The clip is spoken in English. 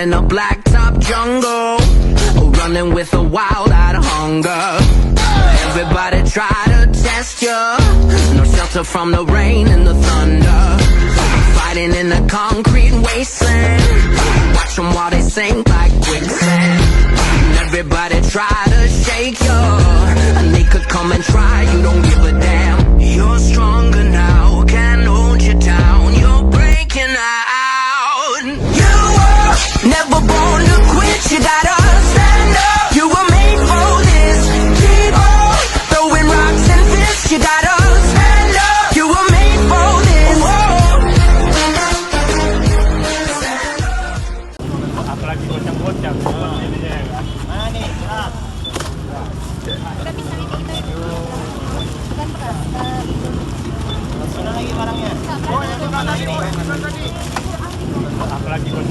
in a blacktop jungle, running with a wild-eyed hunger. Everybody try to test you, no shelter from the rain and the thunder. Fighting in the concrete wasteland, watch them while they sink like quicksand. Everybody try to shake you, and they could come and try, you don't give a damn. You're stronger now, can't hold you down, you're breaking out. You were never born to quit, you gotta stand up. You were made for this, keep on throwing rocks and fists, you gotta stand up. You were made for this. Apalagi bocah-bocah ini ya kan. Mana nih? Udah bisa ini kita itu. Bukan berat. Mana lagi barangnya? Oh, yang mana ini? Apalagi bocah